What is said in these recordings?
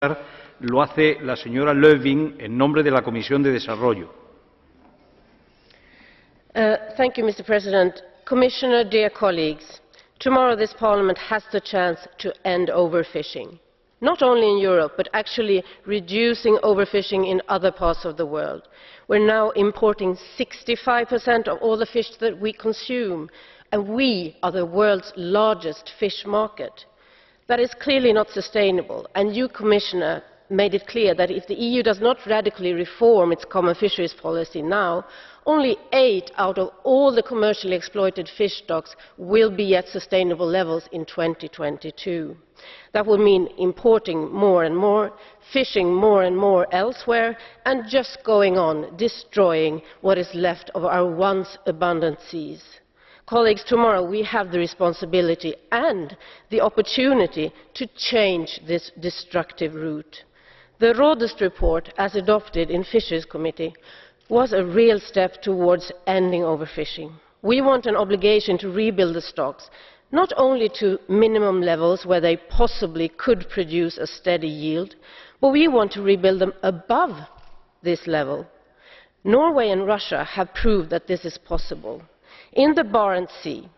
lo hace la señora Lövin en nombre de la Comisión de Desarrollo. Thank you, Mr. President. Commissioner, dear colleagues, tomorrow this Parliament has the chance to end overfishing, not only in Europe, but actually reducing overfishing in other parts of the world. We're now importing 65% of all the fish that we consume, and we are the world's largest fish market. That is clearly not sustainable, and you, Commissioner, made it clear that if the EU does not radically reform its common fisheries policy now, only 8 out of all the commercially exploited fish stocks will be at sustainable levels in 2022. That would mean importing more and more, fishing more and more elsewhere, and just going on destroying what is left of our once abundant seas. Colleagues, tomorrow we have the responsibility and the opportunity to change this destructive route. The Rodust report, as adopted in Fisheries Committee, was a real step towards ending overfishing. We want an obligation to rebuild the stocks, not only to minimum levels where they possibly could produce a steady yield, but we want to rebuild them above this level. Norway and Russia have proved that this is possible. In the Barents Sea,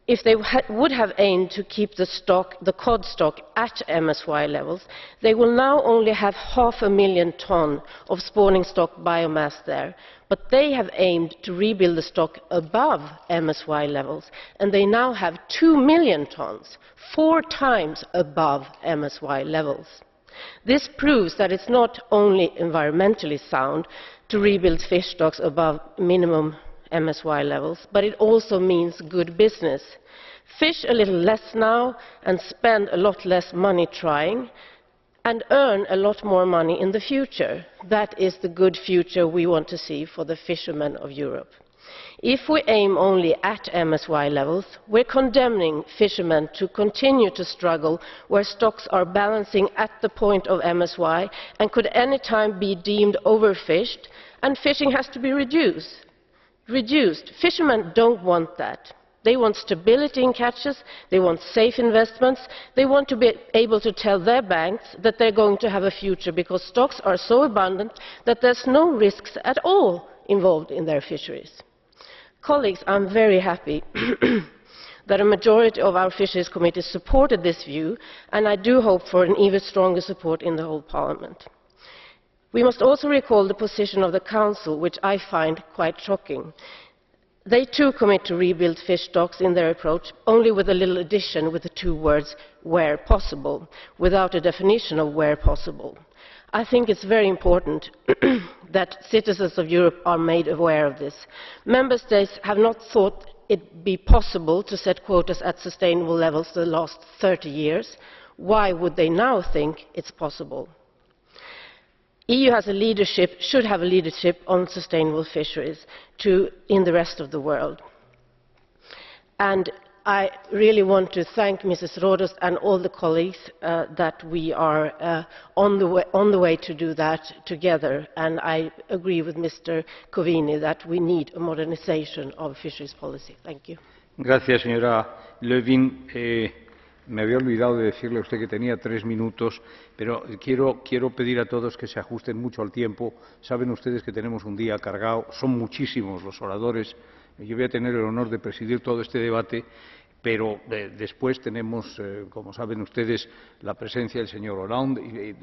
if they would have aimed to keep the cod stock at MSY levels, they will now only have 500,000 tonnes of spawning stock biomass there. But they have aimed to rebuild the stock above MSY levels, and they now have 2 million tonnes, 4 times above MSY levels. This proves that it's not only environmentally sound to rebuild fish stocks above minimum MSY levels, but it also means good business. Fish a little less now and spend a lot less money trying, and earn a lot more money in the future. That is the good future we want to see for the fishermen of Europe. If we aim only at MSY levels, we're condemning fishermen to continue to struggle where stocks are balancing at the point of MSY and could any time be deemed overfished, and fishing has to be reduced. Fishermen don't want that. They want stability in catches, they want safe investments, they want to be able to tell their banks that they're going to have a future because stocks are so abundant that there's no risks at all involved in their fisheries. Colleagues, I'm very happy that a majority of our Fisheries Committee supported this view, and I do hope for an even stronger support in the whole Parliament. We must also recall the position of the Council, which I find quite shocking. They too commit to rebuild fish stocks in their approach, only with a little addition with the 2 words "where possible," without a definition of where possible. I think it's very important that citizens of Europe are made aware of this. Member States have not thought it be possible to set quotas at sustainable levels the last 30 years. Why would they now think it's possible? The EU should have a leadership on sustainable fisheries in the rest of the world. And I really want to thank Mrs. Rodust and all the colleagues that we are on the way to do that together. And I agree with Mr. Covini that we need a modernisation of fisheries policy. Thank you. Gracias, señora Lövin. Me había olvidado de decirle a usted que tenía 3 minutos, pero quiero pedir a todos que se ajusten mucho al tiempo. Saben ustedes que tenemos un día cargado, son muchísimos los oradores. Yo voy a tener el honor de presidir todo este debate, pero después tenemos, como saben ustedes, la presencia del señor Hollande.